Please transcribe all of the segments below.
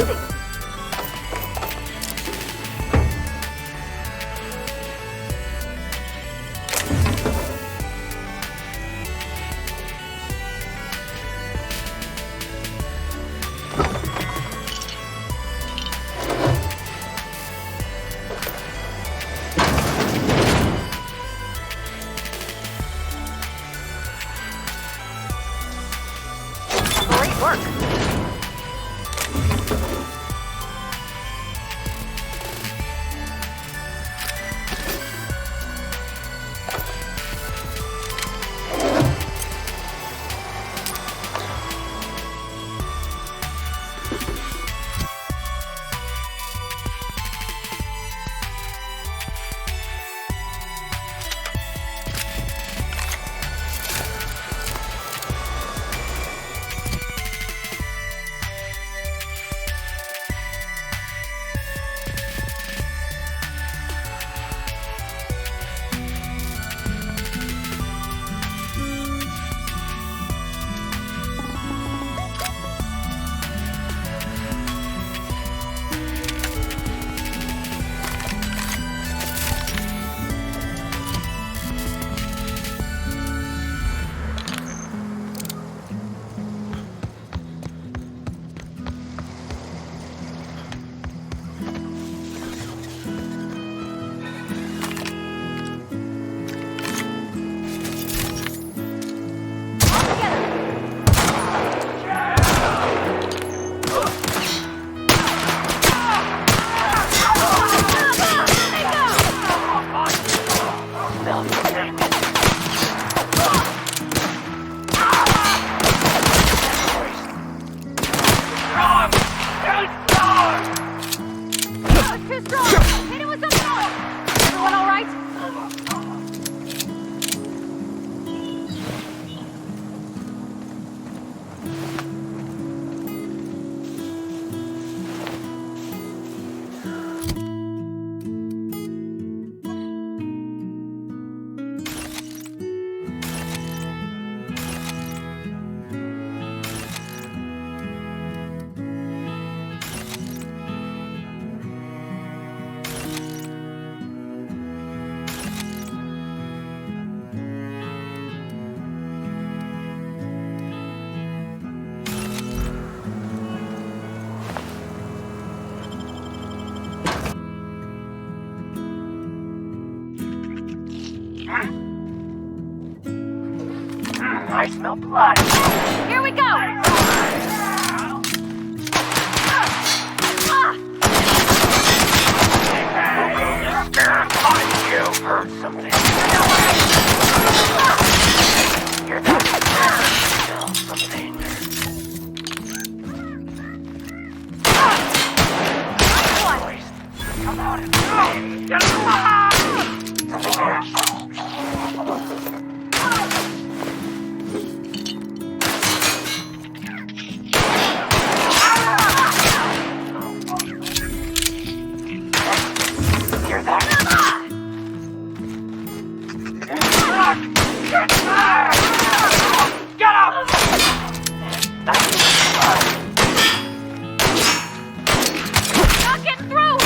Easy. Great work. Too strong! Hit it with something else! Everyone all right? I smell blood. Here we go! You heard something. You're not smell something. Come out and Hear that? Get up! Not getting through!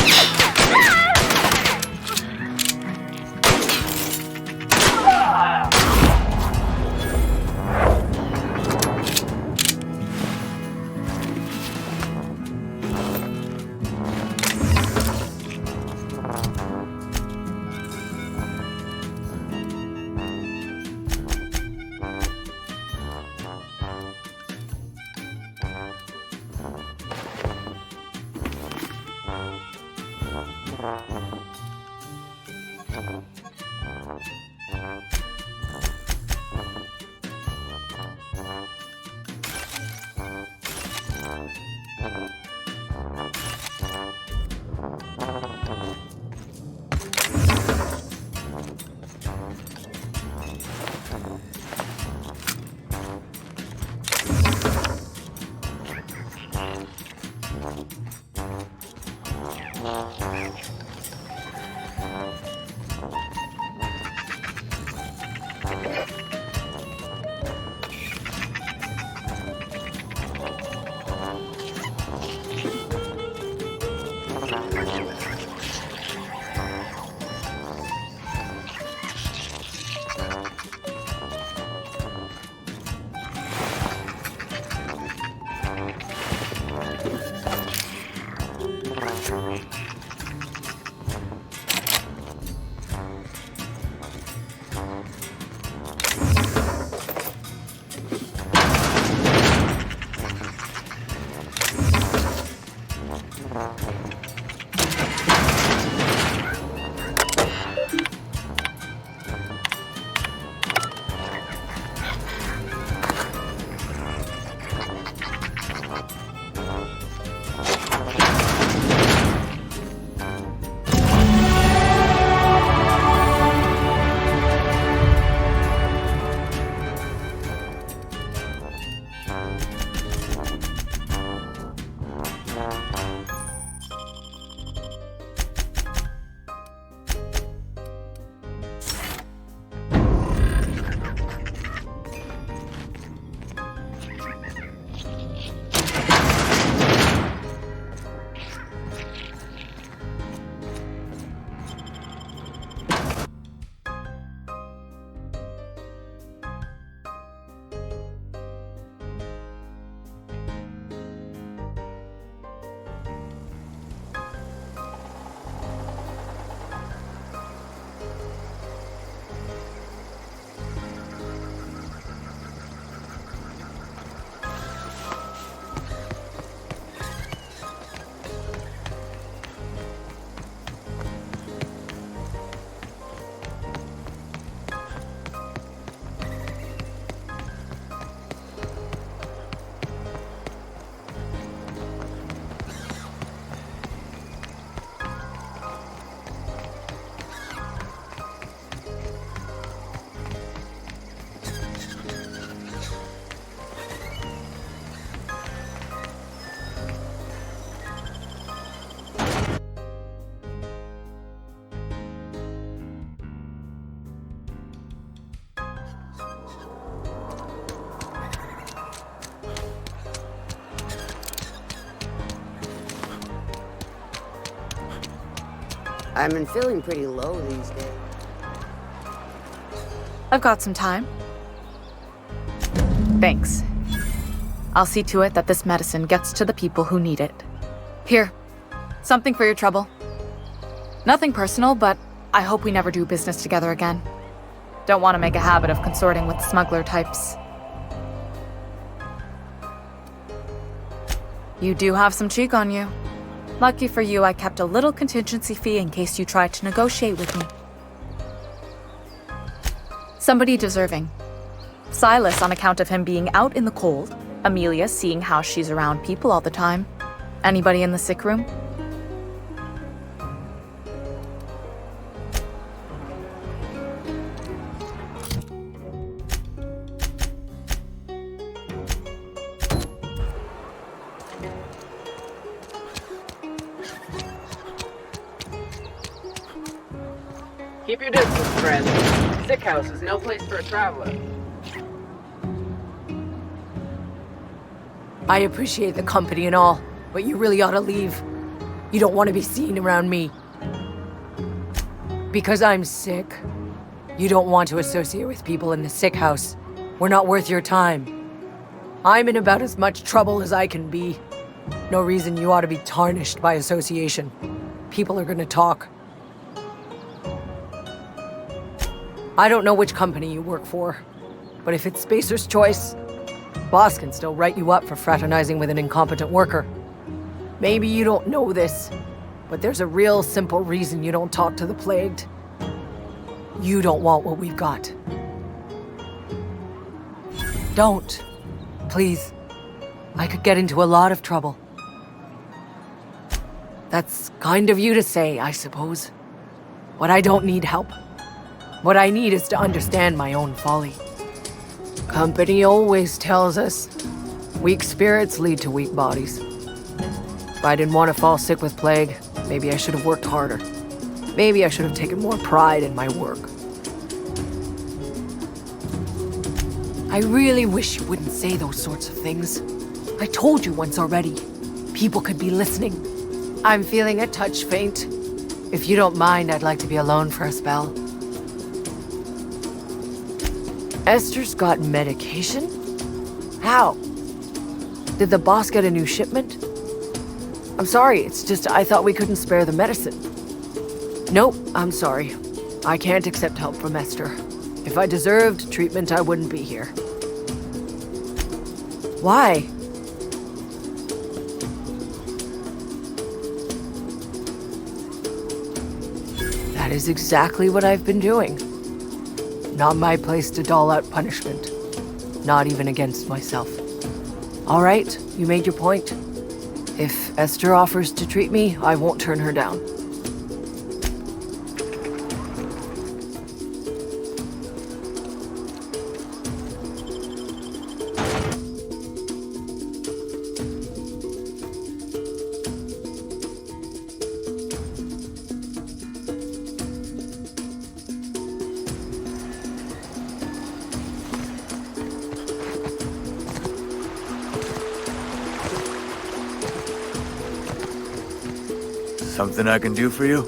I've been feeling pretty low these days. I've got some time. Thanks. I'll see to it that this medicine gets to the people who need it. Here, something for your trouble. Nothing personal, but I hope we never do business together again. Don't want to make a habit of consorting with smuggler types. You do have some cheek on you. Lucky for you, I kept a little contingency fee in case you tried to negotiate with me. Somebody deserving. Silas on account of him being out in the cold. Amelia seeing how she's around people all the time. Anybody in the sick room? Keep your distance, friend. Sick house is no place for a traveler. I appreciate the company and all, but you really ought to leave. You don't want to be seen around me. Because I'm sick. You don't want to associate with people in the sick house. We're not worth your time. I'm in about as much trouble as I can be. No reason you ought to be tarnished by association. People are gonna talk. I don't know which company you work for, but if it's Spacer's Choice, boss can still write you up for fraternizing with an incompetent worker. Maybe you don't know this, but there's a real simple reason you don't talk to the plagued. You don't want what we've got. Don't. Please. I could get into a lot of trouble. That's kind of you to say, I suppose. But I don't need help. What I need is to understand my own folly. Company always tells us, weak spirits lead to weak bodies. If I didn't want to fall sick with plague, maybe I should have worked harder. Maybe I should have taken more pride in my work. I really wish you wouldn't say those sorts of things. I told you once already. People could be listening. I'm feeling a touch faint. If you don't mind, I'd like to be alone for a spell. Esther's got medication? How? Did the boss get a new shipment? I'm sorry, it's just I thought we couldn't spare the medicine. Nope, I'm sorry. I can't accept help from Esther. If I deserved treatment, I wouldn't be here. Why? That is exactly what I've been doing. Not my place to dole out punishment. Not even against myself. All right, you made your point. If Esther offers to treat me, I won't turn her down. Something I can do for you?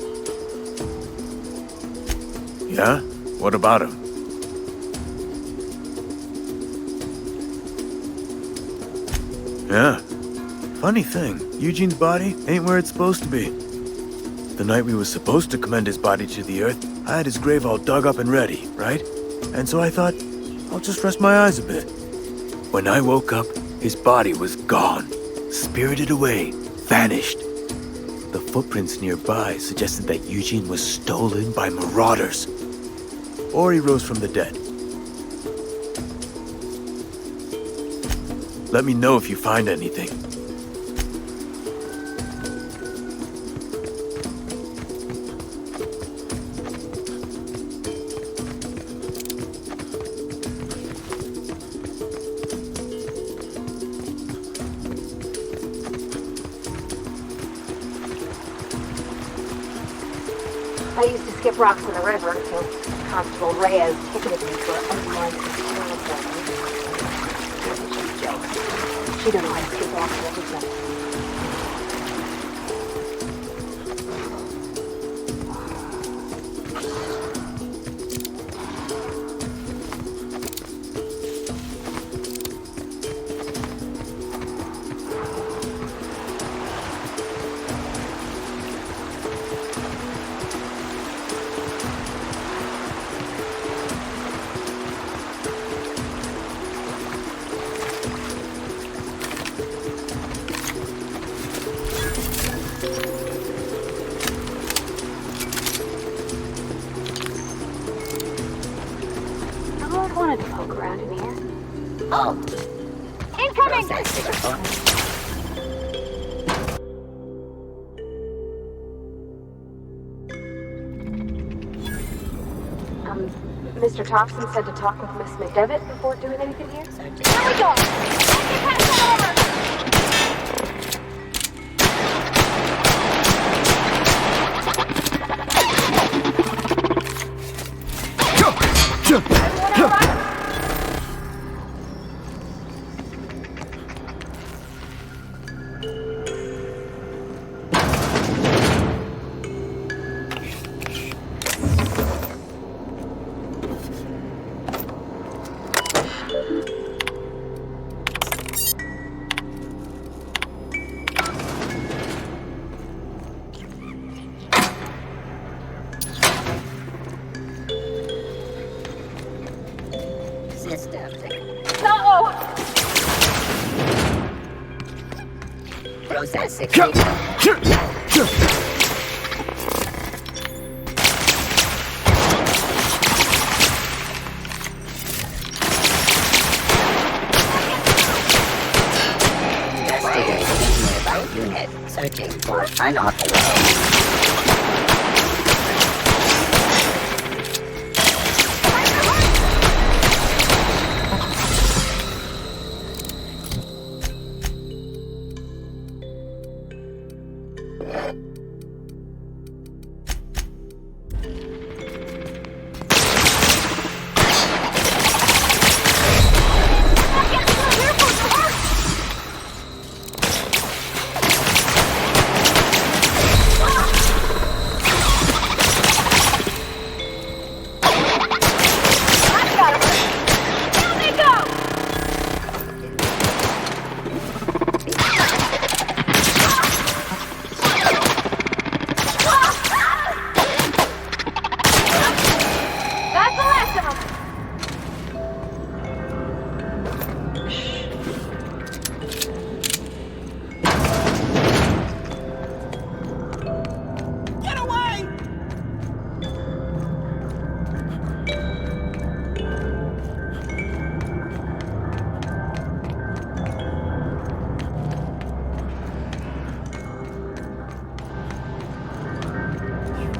Yeah? What about him? Yeah. Funny thing, Eugene's body ain't where it's supposed to be. The night we was supposed to commend his body to the earth, I had his grave all dug up and ready, right? And so I thought, I'll just rest my eyes a bit. When I woke up, his body was gone. Spirited away. Vanished. The footprints nearby suggested that Eugene was stolen by marauders. Or he rose from the dead. Let me know if you find anything. I used to skip rocks in the river until Constable Reyes ticketed me for unwanted external She's jealous. She don't know how to skip rocks every time. Mr. Thompson said to talk with Miss McDevitt before doing anything here? Here we go! Let's get past Processing. Investigating nearby unit. Searching for unauthorized.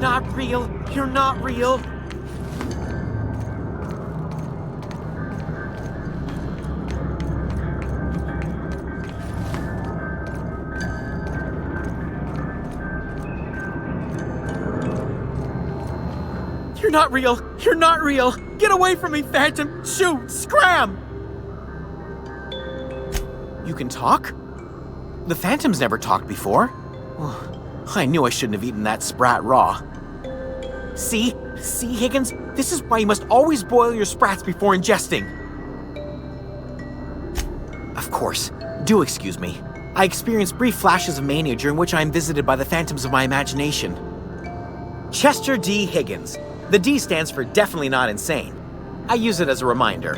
Not real. You're not real. You're not real. You're not real. Get away from me, Phantom. Shoot. Scram. You can talk? The Phantom's never talked before. I knew I shouldn't have eaten that sprat raw. See, Higgins? This is why you must always boil your sprats before ingesting. Of course, do excuse me. I experience brief flashes of mania during which I am visited by the phantoms of my imagination. Chester D. Higgins. The D stands for definitely not insane. I use it as a reminder.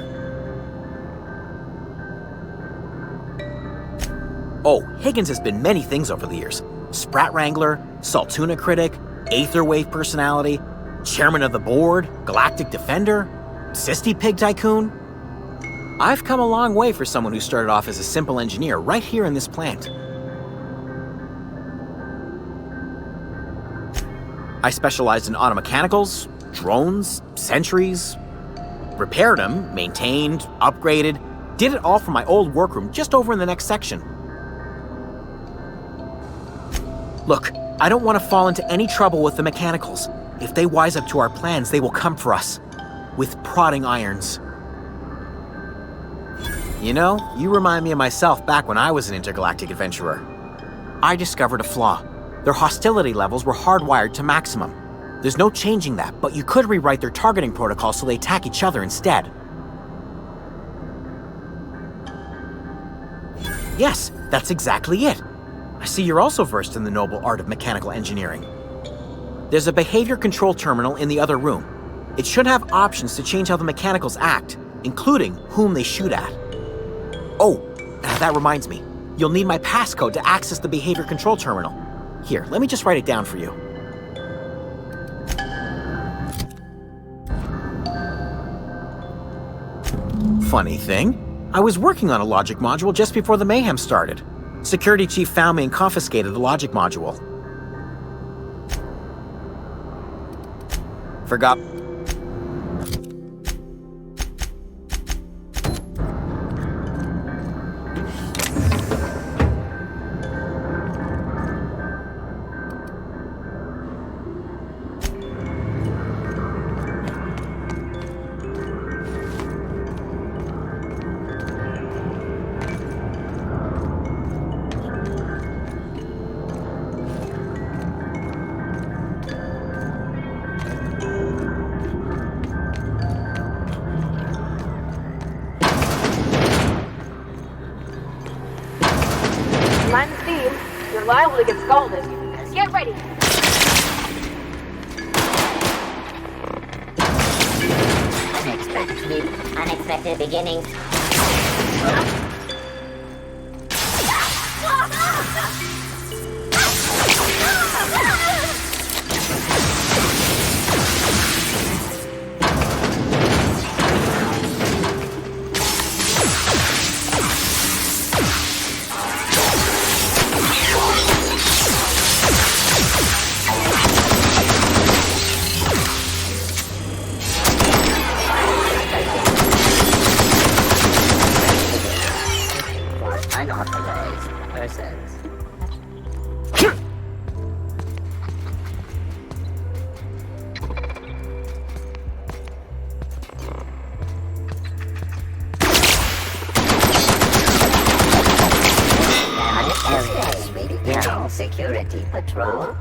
Oh, Higgins has been many things over the years. Sprat Wrangler, Saltuna Critic, Aetherwave Personality, Chairman of the Board, Galactic Defender, Sisty Pig Tycoon. I've come a long way for someone who started off as a simple engineer right here in this plant. I specialized in automechanicals, drones, sentries, repaired them, maintained, upgraded, did it all from my old workroom just over in the next section. Look, I don't want to fall into any trouble with the mechanicals. If they wise up to our plans, they will come for us. With prodding irons. You know, you remind me of myself back when I was an intergalactic adventurer. I discovered a flaw. Their hostility levels were hardwired to maximum. There's no changing that, but you could rewrite their targeting protocol so they attack each other instead. Yes, that's exactly it. I see you're also versed in the noble art of mechanical engineering. There's a behavior control terminal in the other room. It should have options to change how the mechanicals act, including whom they shoot at. Oh, that reminds me. You'll need my passcode to access the behavior control terminal. Here, let me just write it down for you. Funny thing, I was working on a logic module just before the mayhem started. Security Chief found me and confiscated the logic module. Forgot. mind the steam. You're liable to get scalded. Get ready. Unexpected beginnings. Unauthorized persons. Unnecessary security patrol.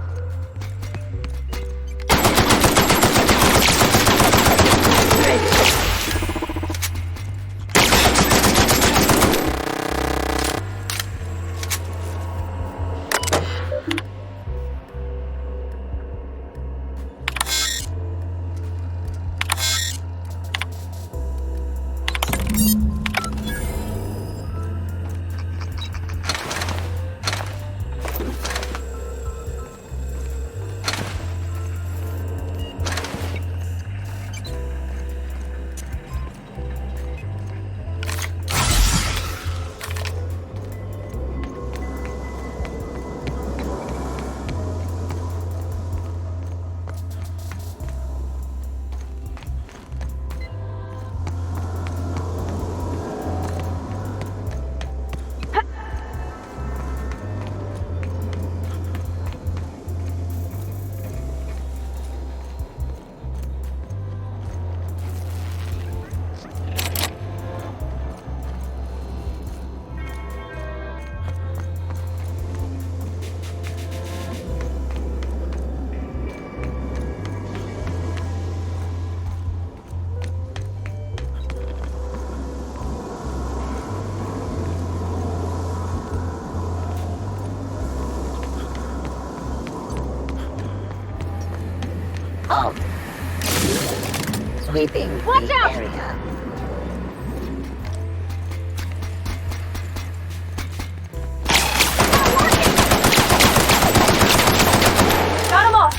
Halt. Sweeping Watch the out! area. Got him off.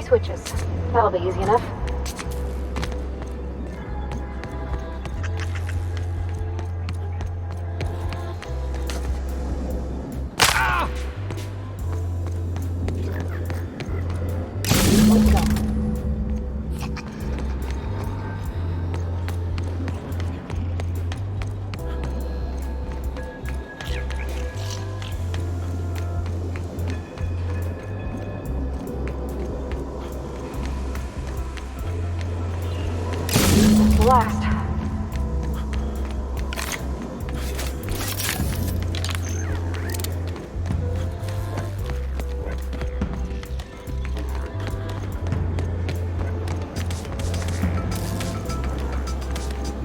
Switches. That'll be easy enough. Let's go. Last.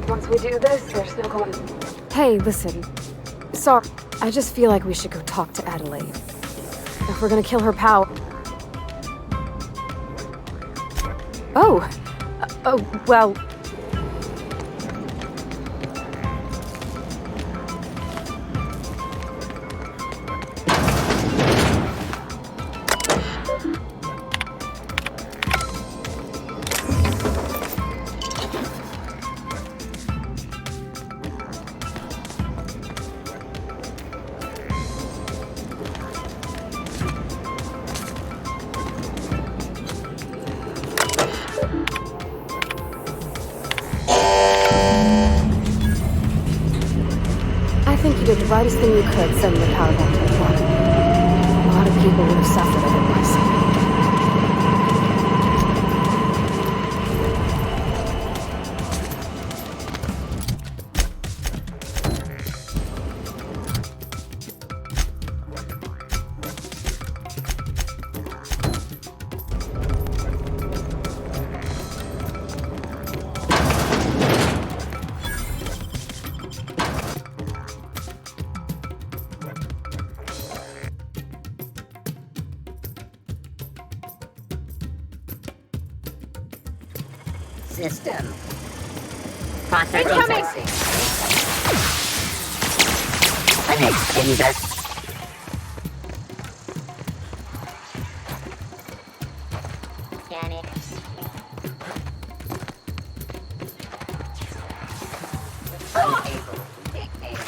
Once we do this, there's no going. Hey, listen. Sorry, I just feel like we should go talk to Adelaide. If we're gonna kill her pal. Oh, well. You did the rightest thing you could, sending the power back to the planet. A lot of people would have suffered otherwise. System. Processing Incoming! sensing. Unextended. Scanning. Unable. Dictate.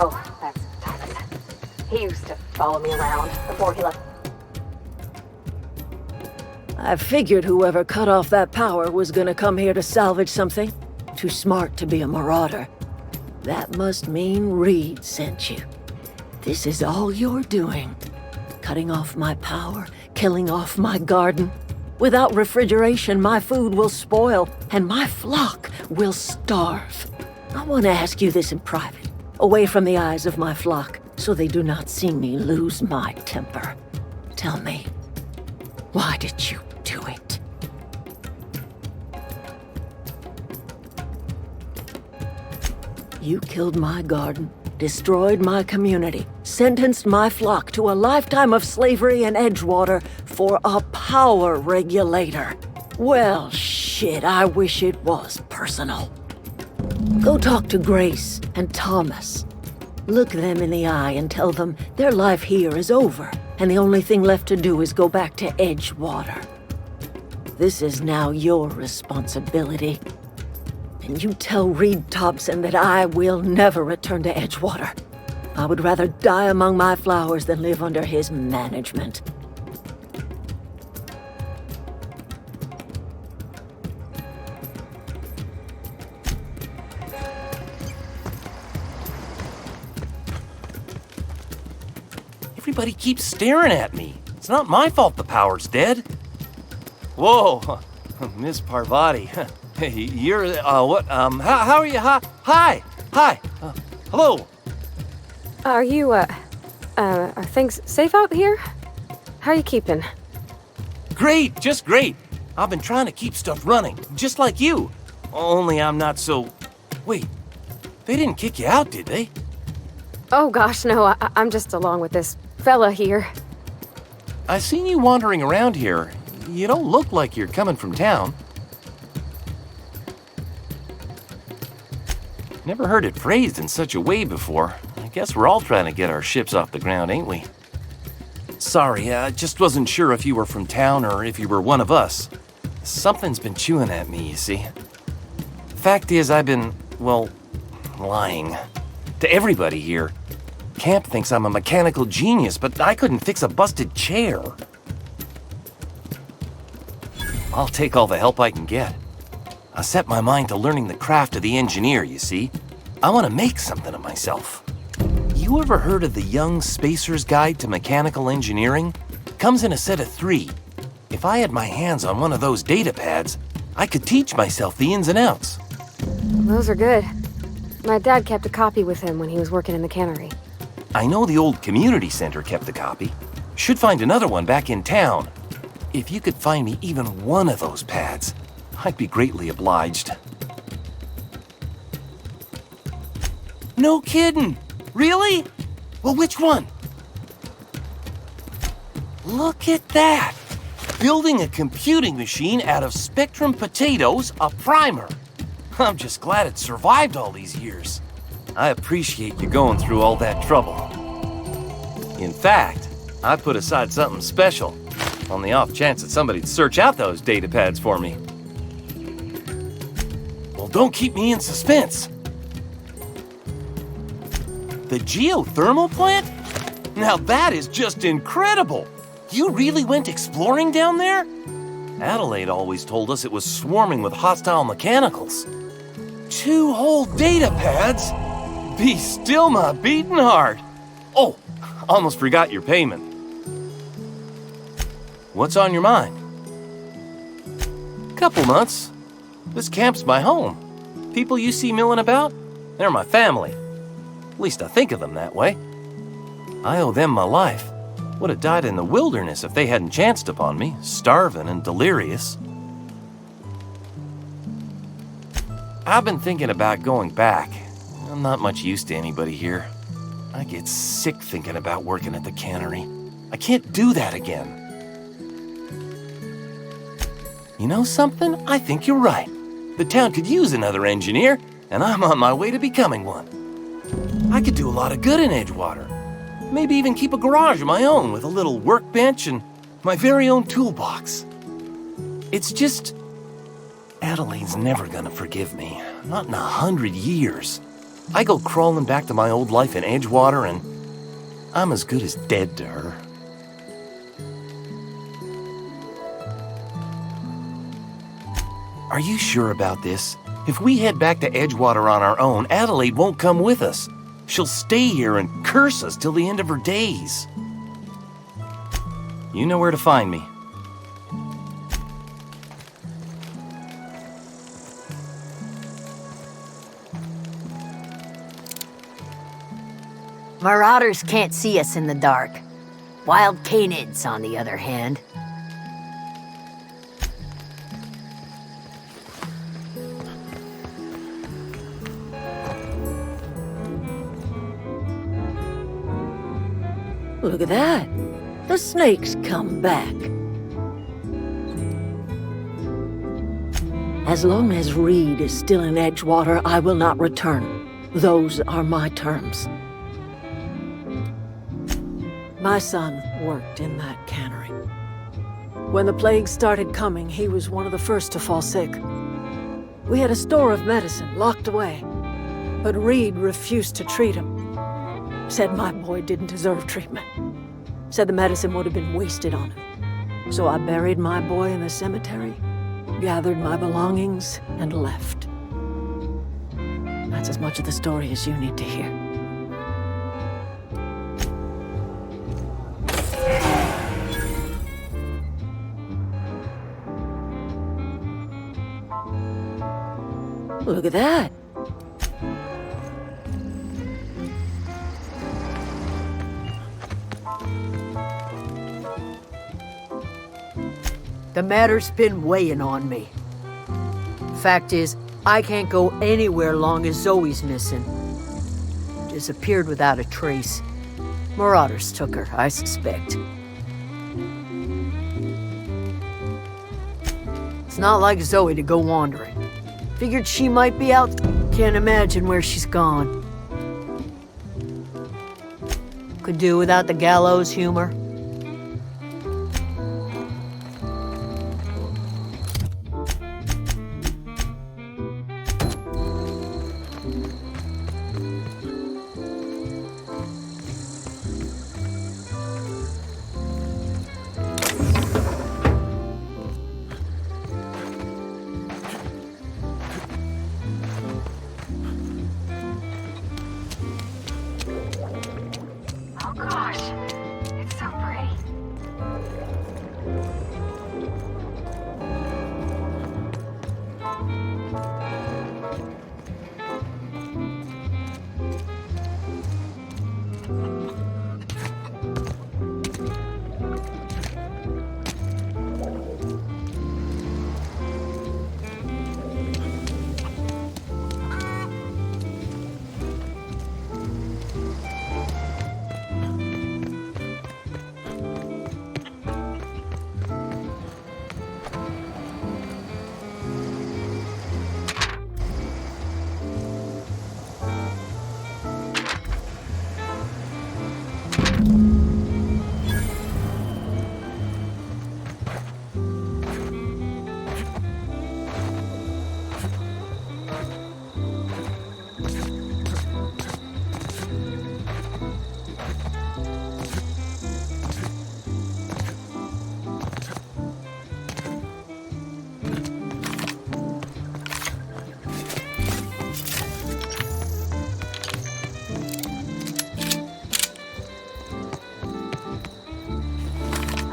Oh, that's Thomas. He used to follow me around before he left. I figured whoever cut off that power was gonna come here to salvage something. Too smart to be a marauder. That must mean Reed sent you. This is all you're doing. Cutting off my power, killing off my garden. Without refrigeration, my food will spoil, and my flock will starve. I want to ask you this in private, away from the eyes of my flock, so they do not see me lose my temper. Tell me, why did you do it? You killed my garden, destroyed my community, sentenced my flock to a lifetime of slavery in Edgewater for a power regulator. Well, shit, I wish it was personal. Go talk to Grace and Thomas. Look them in the eye and tell them their life here is over, and the only thing left to do is go back to Edgewater. This is now your responsibility. And you tell Reed Thompson that I will never return to Edgewater. I would rather die among my flowers than live under his management. Everybody keeps staring at me. It's not my fault the power's dead. Whoa, Miss Parvati. Hey, you're, what, how are you? Hi, hello. Are you, are things safe out here? How are you keeping? Great, just great. I've been trying to keep stuff running, just like you. Only I'm not so... Wait, they didn't kick you out, did they? Oh gosh, no, I'm just along with this fella here. I seen you wandering around here. You don't look like you're coming from town. Never heard it phrased in such a way before. I guess we're all trying to get our ships off the ground, ain't we? Sorry, I just wasn't sure if you were from town or if you were one of us. Something's been chewing at me, you see. Fact is, I've been, well, lying. To everybody here. Camp thinks I'm a mechanical genius, but I couldn't fix a busted chair. I'll take all the help I can get. I set my mind to learning the craft of the engineer, you see. I want to make something of myself. You ever heard of the Young Spacer's Guide to Mechanical Engineering? Comes in a set of 3. If I had my hands on one of those data pads, I could teach myself the ins and outs. Those are good. My dad kept a copy with him when he was working in the cannery. I know the old community center kept a copy. Should find another one back in town. If you could find me even one of those pads, I'd be greatly obliged. No kidding! Really? Well, which one? Look at that! Building a computing machine out of Spectrum potatoes, a primer. I'm just glad it survived all these years. I appreciate you going through all that trouble. In fact, I put aside something special on the off chance that somebody'd search out those data pads for me. Well, don't keep me in suspense. The geothermal plant? Now that is just incredible! You really went exploring down there? Adelaide always told us it was swarming with hostile mechanicals. 2 whole data pads? Be still my beating heart. Oh, almost forgot your payment. What's on your mind? Couple months. This camp's my home. People you see milling about, they're my family. At least I think of them that way. I owe them my life. Would have died in the wilderness if they hadn't chanced upon me, starving and delirious. I've been thinking about going back. I'm not much use to anybody here. I get sick thinking about working at the cannery. I can't do that again. You know something? I think you're right. The town could use another engineer, and I'm on my way to becoming one. I could do a lot of good in Edgewater. Maybe even keep a garage of my own with a little workbench and my very own toolbox. It's just... Adelaide's never gonna forgive me. Not in 100 years. I go crawling back to my old life in Edgewater and I'm as good as dead to her. Are you sure about this? If we head back to Edgewater on our own, Adelaide won't come with us. She'll stay here and curse us till the end of her days. You know where to find me. Marauders can't see us in the dark. Wild canids, on the other hand. Look at that. The snake's come back. As long as Reed is still in Edgewater, I will not return. Those are my terms. My son worked in that cannery. When the plague started coming, he was one of the first to fall sick. We had a store of medicine locked away, but Reed refused to treat him. Said my boy didn't deserve treatment. Said the medicine would have been wasted on him. So I buried my boy in the cemetery, gathered my belongings, and left. That's as much of the story as you need to hear. Look at that. The matter's been weighing on me. Fact is, I can't go anywhere long as Zoe's missing. Disappeared without a trace. Marauders took her, I suspect. It's not like Zoe to go wandering. Figured she might be out. Can't imagine where she's gone. Could do without the gallows humor. Oh gosh, it's so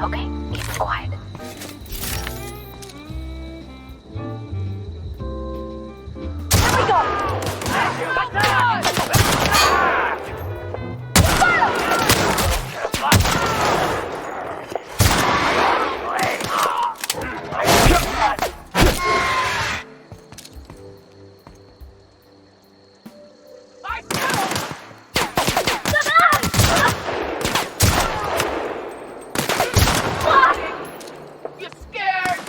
Okay, keep it quiet. Here we go! You scared?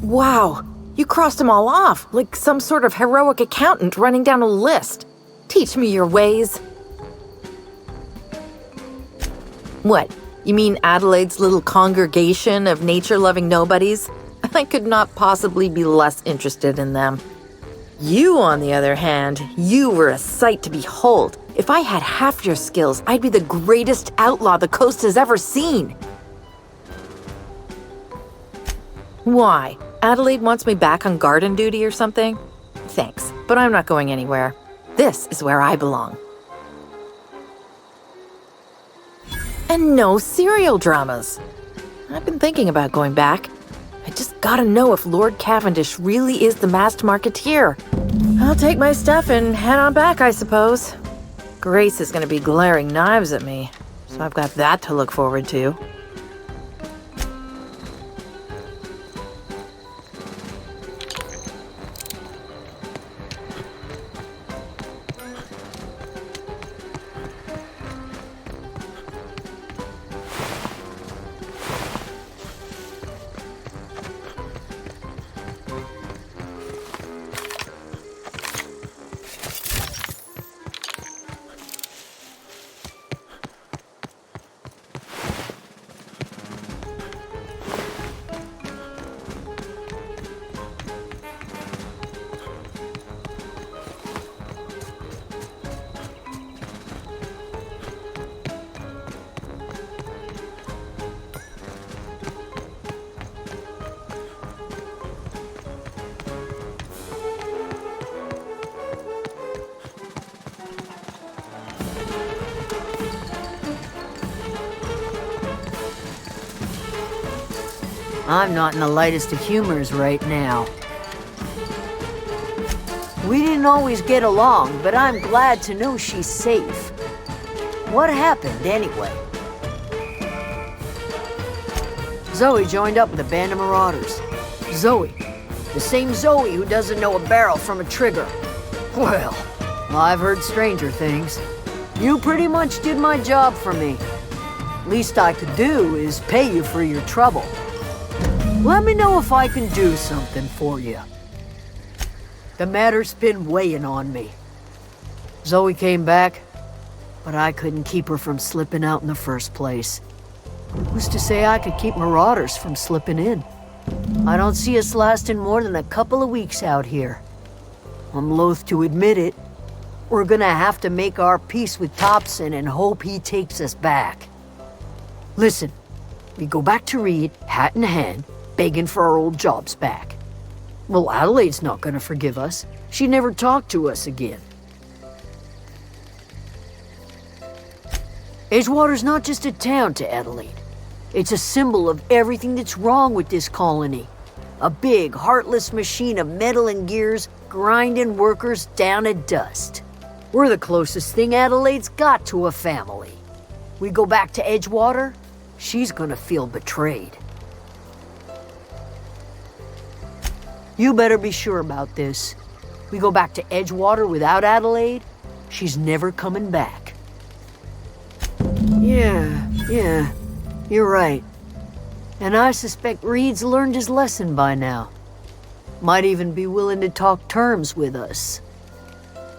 Wow, you crossed them all off, like some sort of heroic accountant running down a list. Teach me your ways. What, you mean Adelaide's little congregation of nature-loving nobodies? I could not possibly be less interested in them. You, on the other hand, you were a sight to behold. If I had half your skills, I'd be the greatest outlaw the coast has ever seen. Why? Adelaide wants me back on garden duty or something? Thanks, but I'm not going anywhere. This is where I belong. And no serial dramas. I've been thinking about going back. I just gotta know if Lord Cavendish really is the masked marketeer. I'll take my stuff and head on back, I suppose. Grace is gonna be glaring knives at me, so I've got that to look forward to. I'm not in the lightest of humors right now. We didn't always get along, but I'm glad to know she's safe. What happened, anyway? Zoe joined up with a band of marauders. Zoe. The same Zoe who doesn't know a barrel from a trigger. Well, I've heard stranger things. You pretty much did my job for me. Least I could do is pay you for your trouble. Let me know if I can do something for you. The matter's been weighing on me. Zoe came back, but I couldn't keep her from slipping out in the first place. Who's to say I could keep marauders from slipping in? I don't see us lasting more than a couple of weeks out here. I'm loath to admit it. We're gonna have to make our peace with Thompson and hope he takes us back. Listen, we go back to Reed, hat in hand, begging for our old jobs back. Well, Adelaide's not gonna forgive us. She never talked to us again. Edgewater's not just a town to Adelaide. It's a symbol of everything that's wrong with this colony. A big, heartless machine of metal and gears grinding workers down to dust. We're the closest thing Adelaide's got to a family. We go back to Edgewater, she's gonna feel betrayed. You better be sure about this. We go back to Edgewater without Adelaide, she's never coming back. Yeah, you're right. And I suspect Reed's learned his lesson by now. Might even be willing to talk terms with us.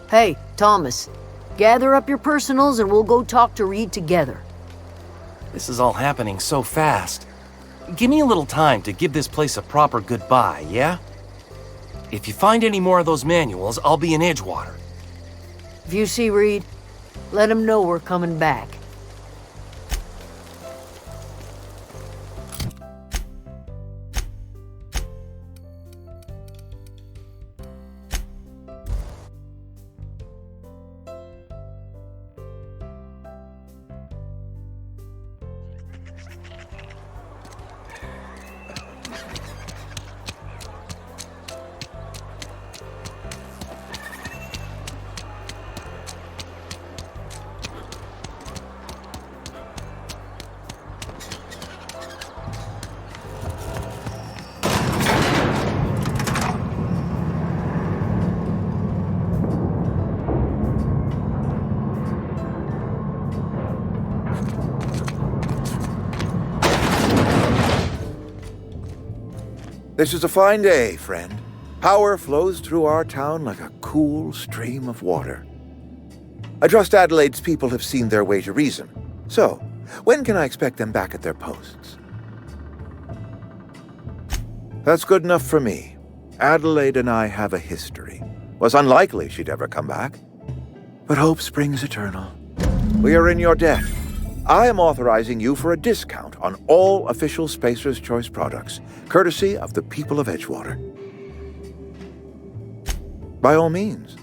Hey, Thomas, gather up your personals and we'll go talk to Reed together. This is all happening so fast. Give me a little time to give this place a proper goodbye, yeah? If you find any more of those manuals, I'll be in Edgewater. If you see Reed, let him know we're coming back. This is a fine day, friend. Power flows through our town like a cool stream of water. I trust Adelaide's people have seen their way to reason. So, when can I expect them back at their posts? That's good enough for me. Adelaide and I have a history. Was unlikely she'd ever come back. But hope springs eternal. We are in your debt. I am authorizing you for a discount on all official Spacer's Choice products, courtesy of the people of Edgewater. By all means.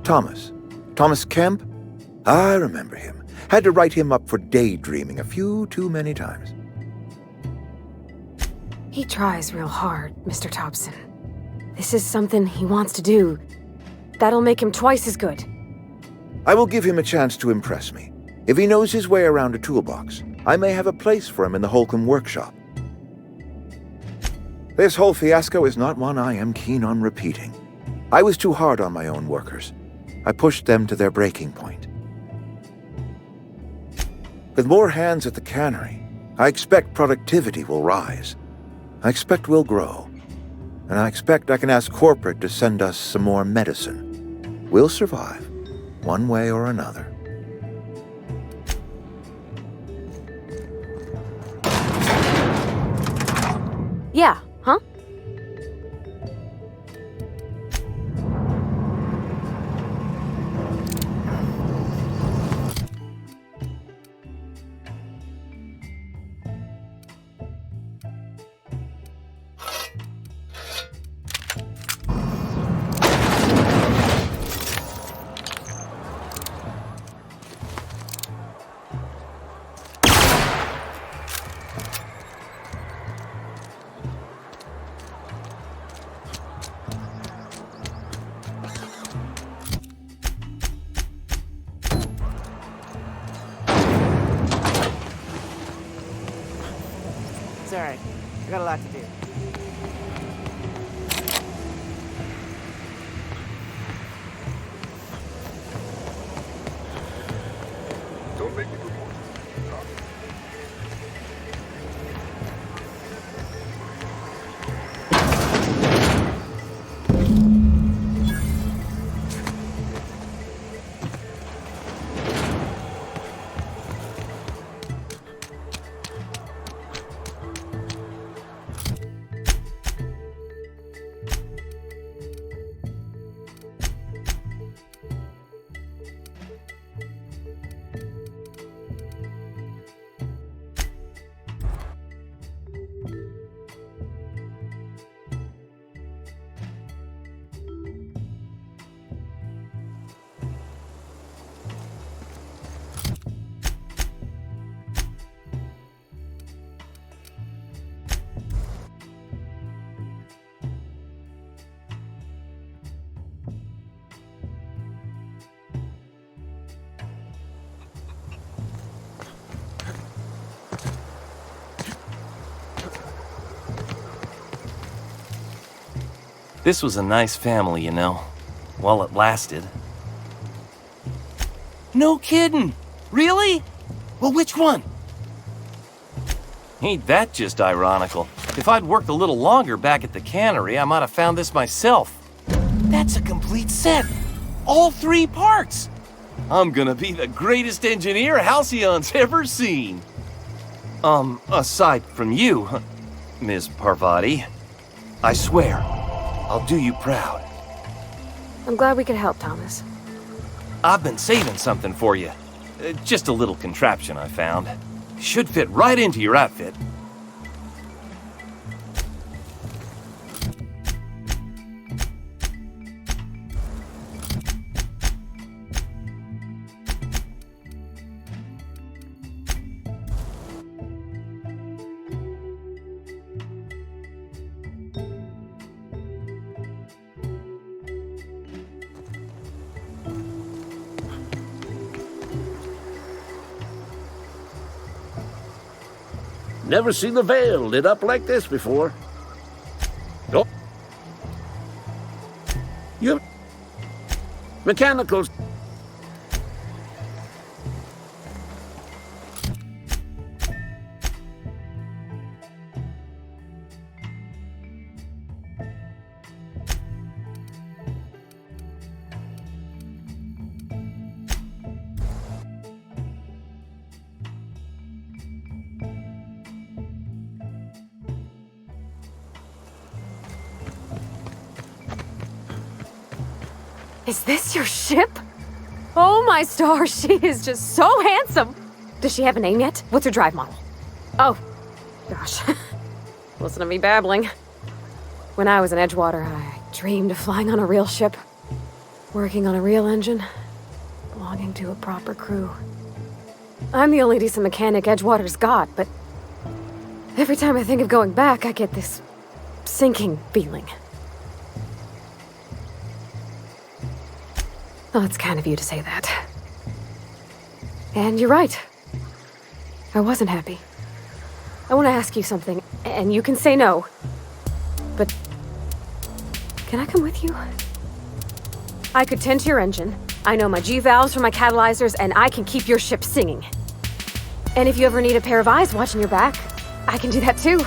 Thomas Kemp? I remember him. Had to write him up for daydreaming a few too many times. He tries real hard, Mr. Thompson. This is something he wants to do. That'll make him twice as good. I will give him a chance to impress me. If he knows his way around a toolbox, I may have a place for him in the Holcomb workshop. This whole fiasco is not one I am keen on repeating. I was too hard on my own workers. I pushed them to their breaking point. With more hands at the cannery, I expect productivity will rise. I expect we'll grow. And I expect I can ask corporate to send us some more medicine. We'll survive, one way or another. Yeah, huh? It's alright. I got a lot to do. This was a nice family, you know, while it lasted. No kidding! Really? Well, which one? Ain't that just ironical? If I'd worked a little longer back at the cannery, I might have found this myself. That's a complete set! All 3 parts! I'm gonna be the greatest engineer Halcyon's ever seen! Aside from you, Ms. Parvati, I swear, I'll do you proud. I'm glad we could help, Thomas. I've been saving something for you. Just a little contraption I found. Should fit right into your outfit. Never seen the Vale lit up like this before. Oh. You... Mechanicals... Is this your ship? Oh my stars, she is just so handsome! Does she have a name yet? What's her drive model? Oh, gosh. Listen to me babbling. When I was in Edgewater, I dreamed of flying on a real ship, working on a real engine, belonging to a proper crew. I'm the only decent mechanic Edgewater's got, but every time I think of going back, I get this sinking feeling. Well, it's kind of you to say that. And you're right. I wasn't happy. I want to ask you something, and you can say no. But can I come with you? I could tend to your engine. I know my G-valves for my catalyzers, and I can keep your ship singing. And if you ever need a pair of eyes watching your back, I can do that too.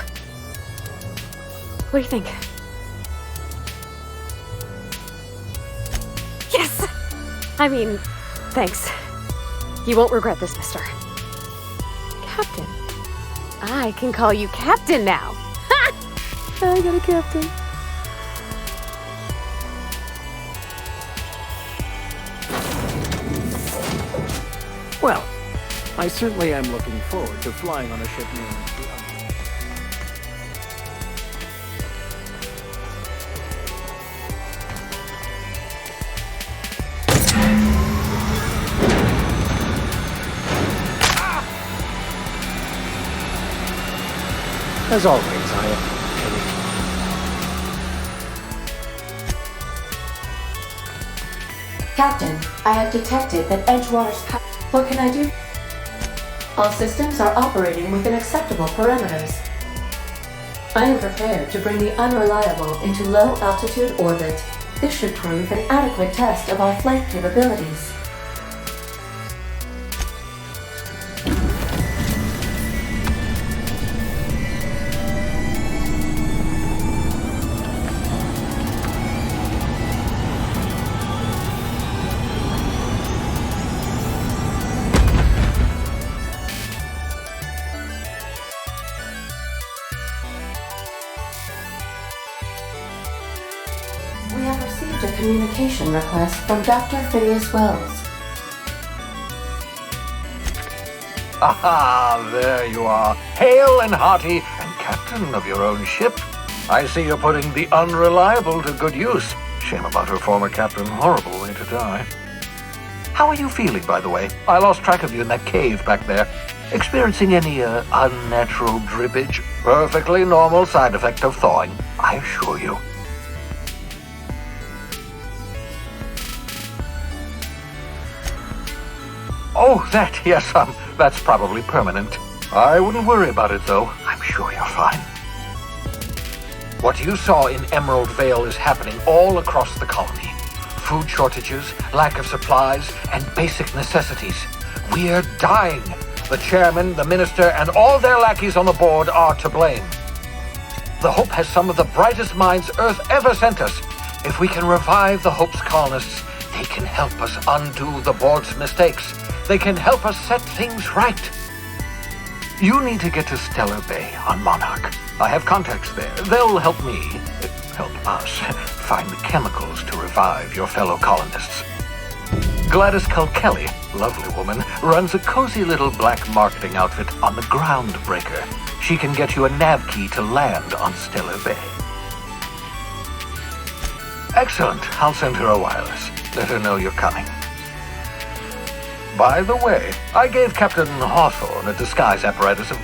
What do you think? Yes! I mean, thanks. You won't regret this, mister. Captain. I can call you Captain now. Ha! I got a captain. Well, I certainly am looking forward to flying on a ship named... As always, I am... Captain, I have detected that Edgewater's What can I do? All systems are operating within acceptable parameters. I am prepared to bring the Unreliable into low-altitude orbit. This should prove an adequate test of our flight capabilities. We have received a communication request from Dr. Phineas Wells. Aha, there you are, hale and hearty, and captain of your own ship. I see you're putting the Unreliable to good use. Shame about her former captain, horrible way to die. How are you feeling, by the way? I lost track of you in that cave back there. Experiencing any, unnatural drippage? Perfectly normal side effect of thawing, I assure you. Oh, that's probably permanent. I wouldn't worry about it, though. I'm sure you're fine. What you saw in Emerald Vale is happening all across the colony. Food shortages, lack of supplies, and basic necessities. We're dying. The chairman, the minister, and all their lackeys on the board are to blame. The Hope has some of the brightest minds Earth ever sent us. If we can revive the Hope's colonists, they can help us undo the board's mistakes. They can help us set things right. You need to get to Stellar Bay on Monarch. I have contacts there. They'll help us, find the chemicals to revive your fellow colonists. Gladys Kilkelly, lovely woman, runs a cozy little black marketing outfit on the Groundbreaker. She can get you a nav key to land on Stellar Bay. Excellent. I'll send her a wireless. Let her know you're coming. By the way, I gave Captain Hawthorne a disguise apparatus of...